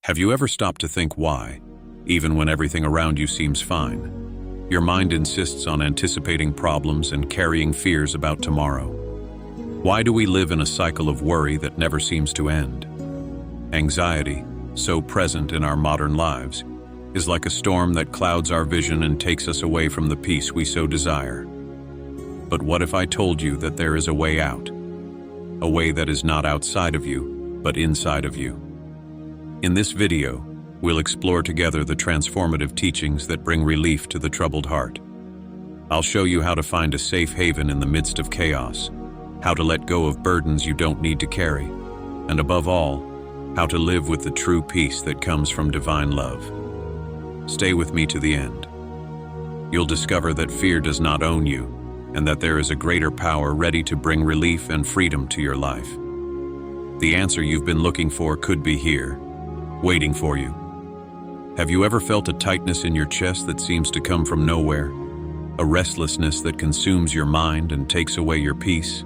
Have you ever stopped to think why, even when everything around you seems fine? Your mind insists on anticipating problems and carrying fears about tomorrow. Why do we live in a cycle of worry that never seems to end? Anxiety, so present in our modern lives, is like a storm that clouds our vision and takes us away from the peace we so desire. But what if I told you that there is a way out? A way that is not outside of you, but inside of you. In this video, we'll explore together the transformative teachings that bring relief to the troubled heart. I'll show you how to find a safe haven in the midst of chaos, how to let go of burdens you don't need to carry, and above all, how to live with the true peace that comes from divine love. Stay with me to the end. You'll discover that fear does not own you, and that there is a greater power ready to bring relief and freedom to your life. The answer you've been looking for could be here, waiting for you. Have you ever felt a tightness in your chest that seems to come from nowhere? A restlessness that consumes your mind and takes away your peace?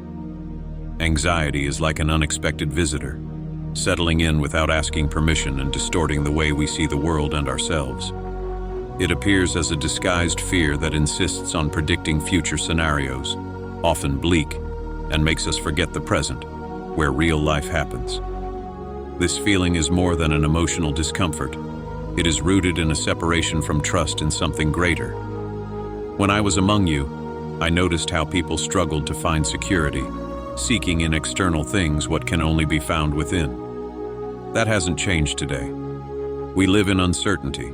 Anxiety is like an unexpected visitor, settling in without asking permission and distorting the way we see the world and ourselves. It appears as a disguised fear that insists on predicting future scenarios, often bleak, and makes us forget the present, where real life happens. This feeling is more than an emotional discomfort. It is rooted in a separation from trust in something greater. When I was among you, I noticed how people struggled to find security, seeking in external things what can only be found within. That hasn't changed today. We live in uncertainty,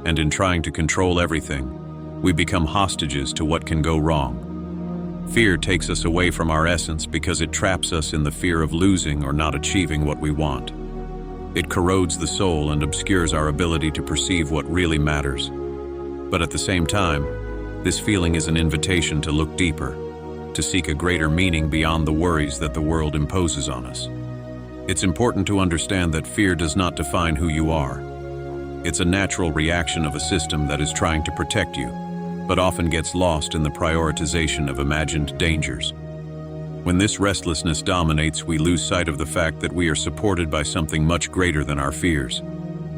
and in trying to control everything, we become hostages to what can go wrong. Fear takes us away from our essence because it traps us in the fear of losing or not achieving what we want. It corrodes the soul and obscures our ability to perceive what really matters. But at the same time, this feeling is an invitation to look deeper, to seek a greater meaning beyond the worries that the world imposes on us. It's important to understand that fear does not define who you are. It's a natural reaction of a system that is trying to protect you, but often gets lost in the prioritization of imagined dangers. When this restlessness dominates, we lose sight of the fact that we are supported by something much greater than our fears,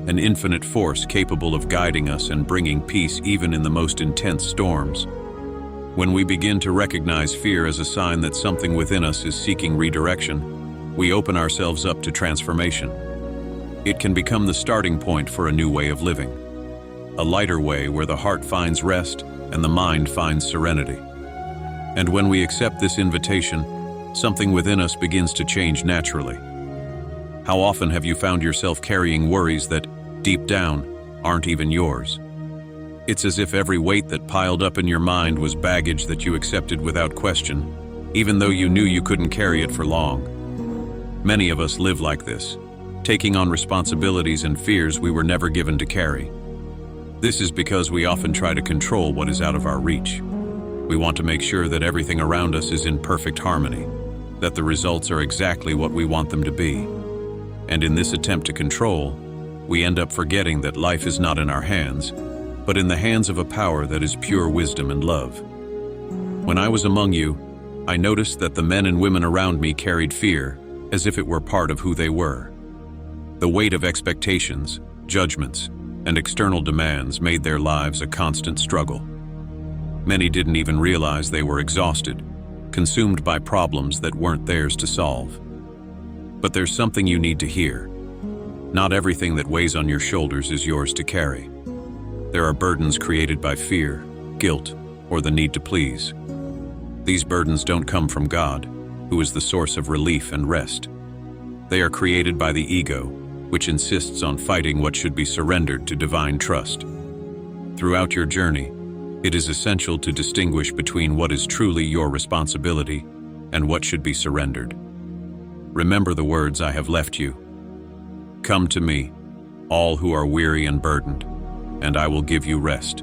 an infinite force capable of guiding us and bringing peace even in the most intense storms. When we begin to recognize fear as a sign that something within us is seeking redirection, we open ourselves up to transformation. It can become the starting point for a new way of living, a lighter way where the heart finds rest and the mind finds serenity. And when we accept this invitation, something within us begins to change naturally. How often have you found yourself carrying worries that, deep down, aren't even yours? It's as if every weight that piled up in your mind was baggage that you accepted without question, even though you knew you couldn't carry it for long. Many of us live like this, taking on responsibilities and fears we were never given to carry. This is because we often try to control what is out of our reach. We want to make sure that everything around us is in perfect harmony, that the results are exactly what we want them to be. And in this attempt to control, we end up forgetting that life is not in our hands, but in the hands of a power that is pure wisdom and love. When I was among you, I noticed that the men and women around me carried fear as if it were part of who they were. The weight of expectations, judgments, and external demands made their lives a constant struggle. Many didn't even realize they were exhausted, consumed by problems that weren't theirs to solve. But there's something you need to hear. Not everything that weighs on your shoulders is yours to carry. There are burdens created by fear, guilt, or the need to please. These burdens don't come from God, who is the source of relief and rest. They are created by the ego, which insists on fighting what should be surrendered to divine trust. Throughout your journey, it is essential to distinguish between what is truly your responsibility and what should be surrendered. Remember the words I have left you. Come to me, all who are weary and burdened, and I will give you rest.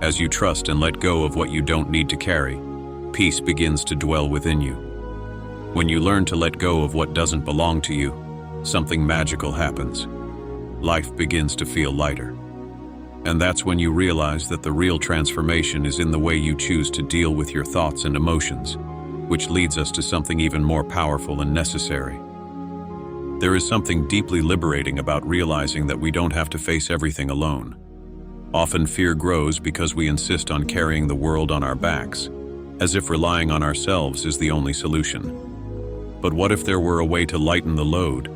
As you trust and let go of what you don't need to carry, peace begins to dwell within you. When you learn to let go of what doesn't belong to you, something magical happens. Life begins to feel lighter. And that's when you realize that the real transformation is in the way you choose to deal with your thoughts and emotions, which leads us to something even more powerful and necessary. There is something deeply liberating about realizing that we don't have to face everything alone. Often fear grows because we insist on carrying the world on our backs, as if relying on ourselves is the only solution. But what if there were a way to lighten the load?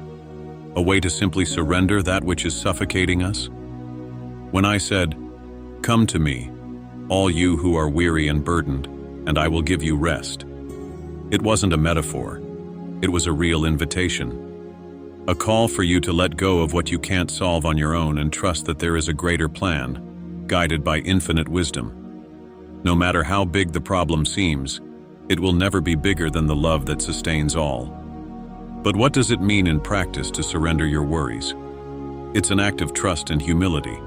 A way to simply surrender that which is suffocating us? When I said, "Come to me, all you who are weary and burdened, and I will give you rest," it wasn't a metaphor. It was a real invitation. A call for you to let go of what you can't solve on your own and trust that there is a greater plan, guided by infinite wisdom. No matter how big the problem seems, it will never be bigger than the love that sustains all. But what does it mean in practice to surrender your worries? It's an act of trust and humility,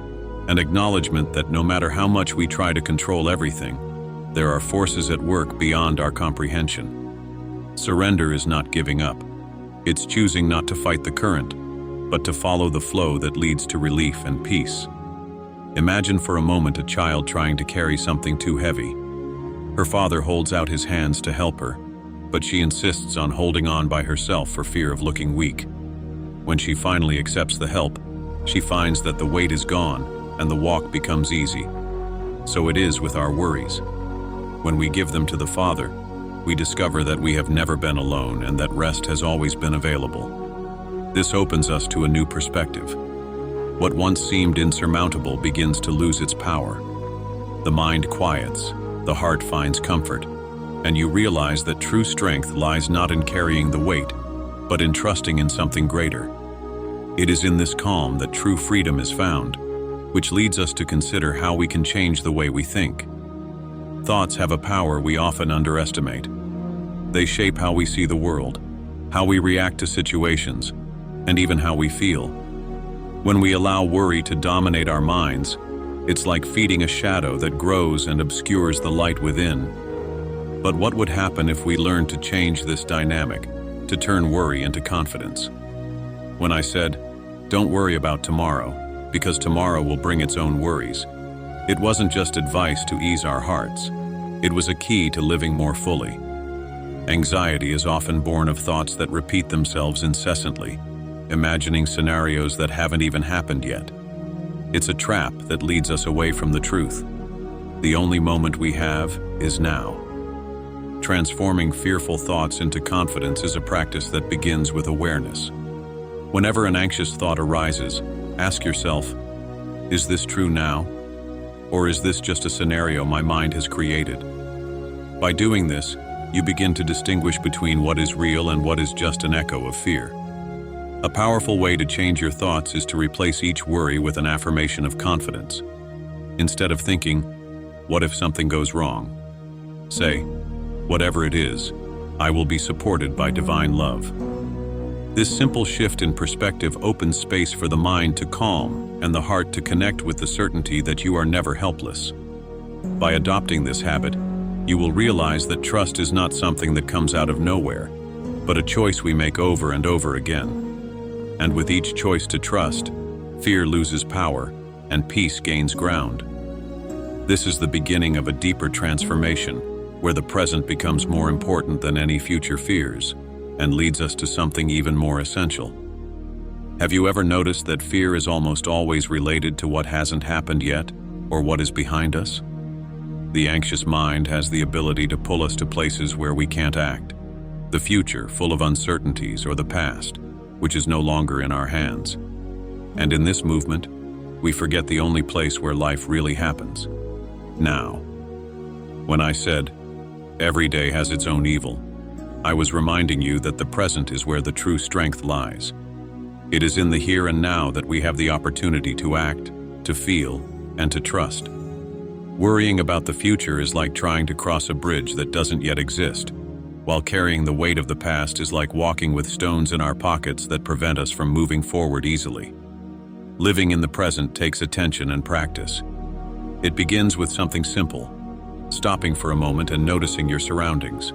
an acknowledgement that no matter how much we try to control everything, there are forces at work beyond our comprehension. Surrender is not giving up. It's choosing not to fight the current, but to follow the flow that leads to relief and peace. Imagine for a moment a child trying to carry something too heavy. Her father holds out his hands to help her, but she insists on holding on by herself for fear of looking weak. When she finally accepts the help, she finds that the weight is gone and the walk becomes easy. So it is with our worries. When we give them to the Father, we discover that we have never been alone and that rest has always been available. This opens us to a new perspective. What once seemed insurmountable begins to lose its power. The mind quiets, the heart finds comfort, and you realize that true strength lies not in carrying the weight, but in trusting in something greater. It is in this calm that true freedom is found, which leads us to consider how we can change the way we think. Thoughts have a power we often underestimate. They shape how we see the world, how we react to situations, and even how we feel. When we allow worry to dominate our minds, it's like feeding a shadow that grows and obscures the light within. But what would happen if we learned to change this dynamic, to turn worry into confidence? When I said, "Don't worry about tomorrow, because tomorrow will bring its own worries," it wasn't just advice to ease our hearts. It was a key to living more fully. Anxiety is often born of thoughts that repeat themselves incessantly, imagining scenarios that haven't even happened yet. It's a trap that leads us away from the truth. The only moment we have is now. Transforming fearful thoughts into confidence is a practice that begins with awareness. Whenever an anxious thought arises, ask yourself, is this true now? Or is this just a scenario my mind has created? By doing this, you begin to distinguish between what is real and what is just an echo of fear. A powerful way to change your thoughts is to replace each worry with an affirmation of confidence. Instead of thinking, "What if something goes wrong?" say, "Whatever it is, I will be supported by divine love." This simple shift in perspective opens space for the mind to calm and the heart to connect with the certainty that you are never helpless. By adopting this habit, you will realize that trust is not something that comes out of nowhere, but a choice we make over and over again. And with each choice to trust, fear loses power and peace gains ground. This is the beginning of a deeper transformation, where the present becomes more important than any future fears, and leads us to something even more essential. Have you ever noticed that fear is almost always related to what hasn't happened yet, or what is behind us? The anxious mind has the ability to pull us to places where we can't act, the future full of uncertainties, or the past, which is no longer in our hands. And in this movement, we forget the only place where life really happens: now. When I said, "Every day has its own evil," I was reminding you that the present is where the true strength lies. It is in the here and now that we have the opportunity to act, to feel, and to trust. Worrying about the future is like trying to cross a bridge that doesn't yet exist, while carrying the weight of the past is like walking with stones in our pockets that prevent us from moving forward easily. Living in the present takes attention and practice. It begins with something simple: stopping for a moment and noticing your surroundings.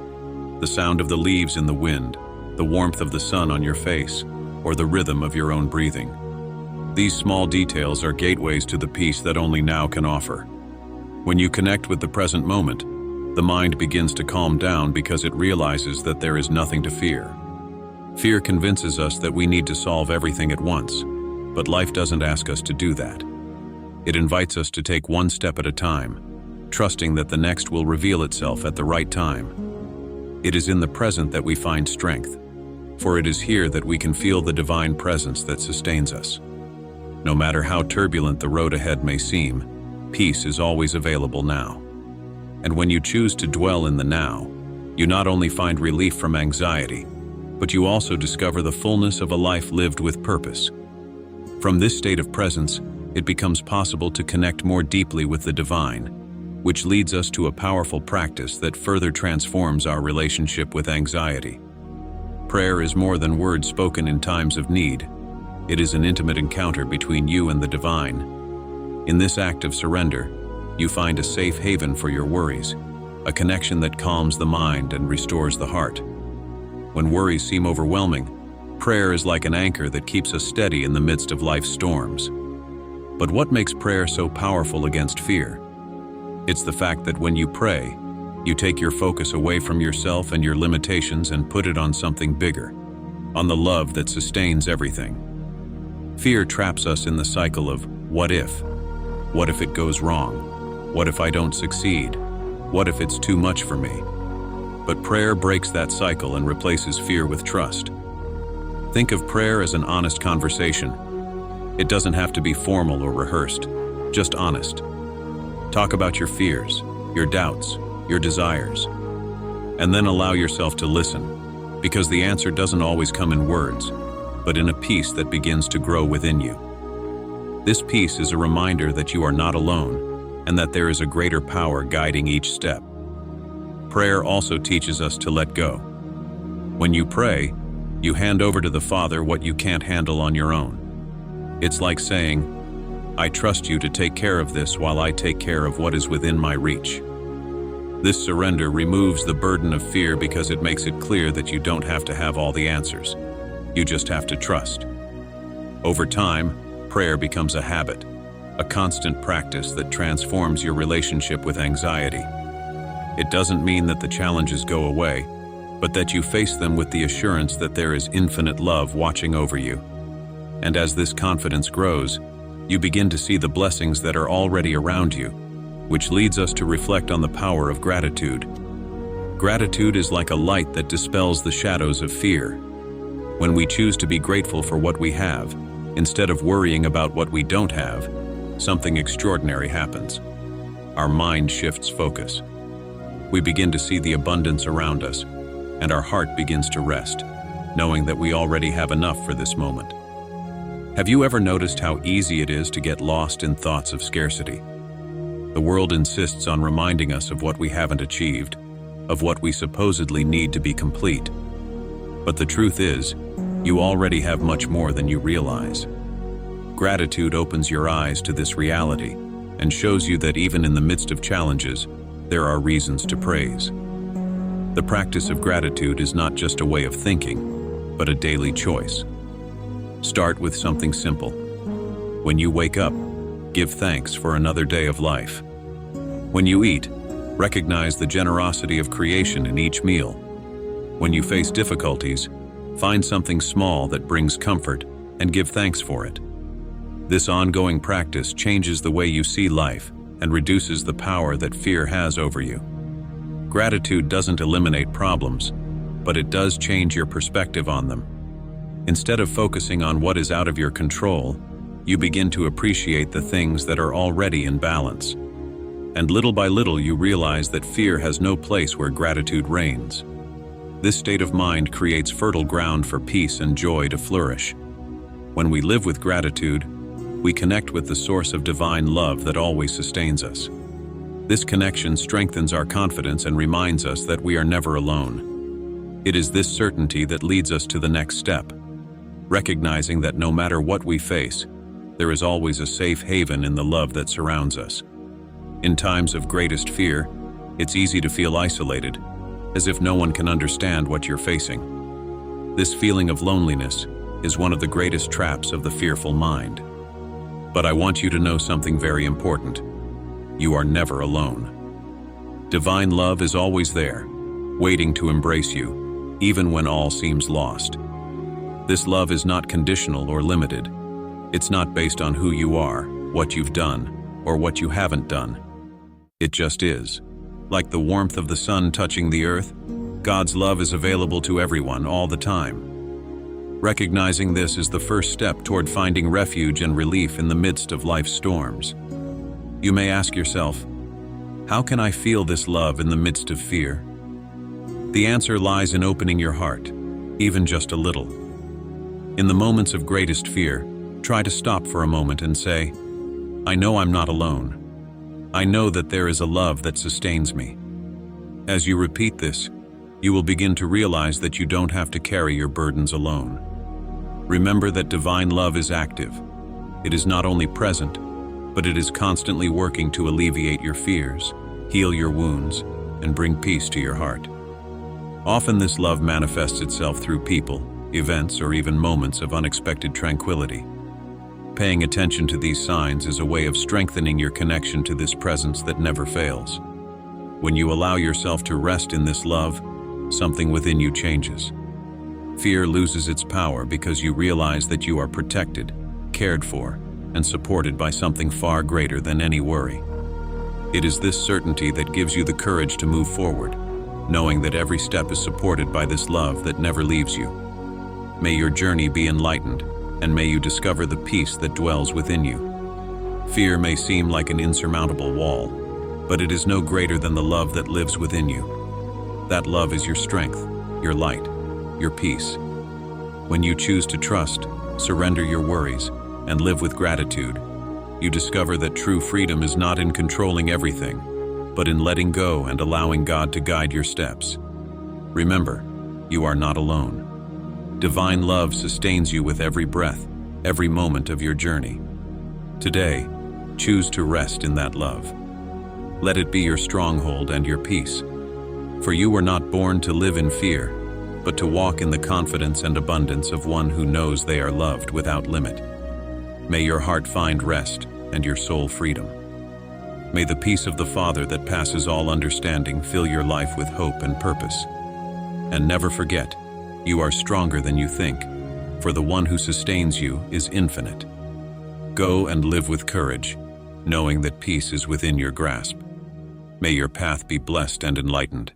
The sound of the leaves in the wind, the warmth of the sun on your face, or the rhythm of your own breathing. These small details are gateways to the peace that only now can offer. When you connect with the present moment, the mind begins to calm down because it realizes that there is nothing to fear. Fear convinces us that we need to solve everything at once, but life doesn't ask us to do that. It invites us to take one step at a time, trusting that the next will reveal itself at the right time. It is in the present that we find strength, for it is here that we can feel the divine presence that sustains us. No matter how turbulent the road ahead may seem, peace is always available now. And when you choose to dwell in the now, you not only find relief from anxiety, but you also discover the fullness of a life lived with purpose. From this state of presence, it becomes possible to connect more deeply with the divine, which leads us to a powerful practice that further transforms our relationship with anxiety. Prayer is more than words spoken in times of need. It is an intimate encounter between you and the divine. In this act of surrender, you find a safe haven for your worries, a connection that calms the mind and restores the heart. When worries seem overwhelming, prayer is like an anchor that keeps us steady in the midst of life's storms. But what makes prayer so powerful against fear? It's the fact that when you pray, you take your focus away from yourself and your limitations and put it on something bigger, on the love that sustains everything. Fear traps us in the cycle of what if? What if it goes wrong? What if I don't succeed? What if it's too much for me? But prayer breaks that cycle and replaces fear with trust. Think of prayer as an honest conversation. It doesn't have to be formal or rehearsed, just honest. Talk about your fears, your doubts, your desires, and then allow yourself to listen, because the answer doesn't always come in words, but in a peace that begins to grow within you. This peace is a reminder that you are not alone, and that there is a greater power guiding each step. Prayer also teaches us to let go. When you pray, you hand over to the Father what you can't handle on your own. It's like saying, I trust you to take care of this while I take care of what is within my reach. This surrender removes the burden of fear because it makes it clear that you don't have to have all the answers. You just have to trust. Over time, prayer becomes a habit, a constant practice that transforms your relationship with anxiety. It doesn't mean that the challenges go away, but that you face them with the assurance that there is infinite love watching over you. And as this confidence grows, you begin to see the blessings that are already around you, which leads us to reflect on the power of gratitude. Gratitude is like a light that dispels the shadows of fear. When we choose to be grateful for what we have, instead of worrying about what we don't have, something extraordinary happens. Our mind shifts focus. We begin to see the abundance around us, and our heart begins to rest, knowing that we already have enough for this moment. Have you ever noticed how easy it is to get lost in thoughts of scarcity? The world insists on reminding us of what we haven't achieved, of what we supposedly need to be complete. But the truth is, you already have much more than you realize. Gratitude opens your eyes to this reality and shows you that even in the midst of challenges, there are reasons to praise. The practice of gratitude is not just a way of thinking, but a daily choice. Start with something simple. When you wake up, give thanks for another day of life. When you eat, recognize the generosity of creation in each meal. When you face difficulties, find something small that brings comfort and give thanks for it. This ongoing practice changes the way you see life and reduces the power that fear has over you. Gratitude doesn't eliminate problems, but it does change your perspective on them. Instead of focusing on what is out of your control, you begin to appreciate the things that are already in balance. And little by little you realize that fear has no place where gratitude reigns. This state of mind creates fertile ground for peace and joy to flourish. When we live with gratitude, we connect with the source of divine love that always sustains us. This connection strengthens our confidence and reminds us that we are never alone. It is this certainty that leads us to the next step, recognizing that no matter what we face, there is always a safe haven in the love that surrounds us. In times of greatest fear, it's easy to feel isolated, as if no one can understand what you're facing. This feeling of loneliness is one of the greatest traps of the fearful mind. But I want you to know something very important. You are never alone. Divine love is always there, waiting to embrace you, even when all seems lost. This love is not conditional or limited. It's not based on who you are, what you've done, or what you haven't done. It just is. Like the warmth of the sun touching the earth, God's love is available to everyone all the time. Recognizing this is the first step toward finding refuge and relief in the midst of life's storms. You may ask yourself, how can I feel this love in the midst of fear? The answer lies in opening your heart, even just a little. In the moments of greatest fear, try to stop for a moment and say, I know I'm not alone. I know that there is a love that sustains me. As you repeat this, you will begin to realize that you don't have to carry your burdens alone. Remember that divine love is active. It is not only present, but it is constantly working to alleviate your fears, heal your wounds, and bring peace to your heart. Often this love manifests itself through people, events, or even moments of unexpected tranquility. Paying attention to these signs is a way of strengthening your connection to this presence that never fails. When you allow yourself to rest in this love, something within you changes. Fear loses its power because you realize that you are protected, cared for, and supported by something far greater than any worry. It is this certainty that gives you the courage to move forward, knowing that every step is supported by this love that never leaves you. May your journey be enlightened, and may you discover the peace that dwells within you. Fear may seem like an insurmountable wall, but it is no greater than the love that lives within you. That love is your strength, your light, your peace. When you choose to trust, surrender your worries, and live with gratitude, you discover that true freedom is not in controlling everything, but in letting go and allowing God to guide your steps. Remember, you are not alone. Divine love sustains you with every breath, every moment of your journey. Today, choose to rest in that love. Let it be your stronghold and your peace. For you were not born to live in fear, but to walk in the confidence and abundance of one who knows they are loved without limit. May your heart find rest and your soul freedom. May the peace of the Father that passes all understanding fill your life with hope and purpose. And never forget, you are stronger than you think, for the one who sustains you is infinite. Go and live with courage, knowing that peace is within your grasp. May your path be blessed and enlightened.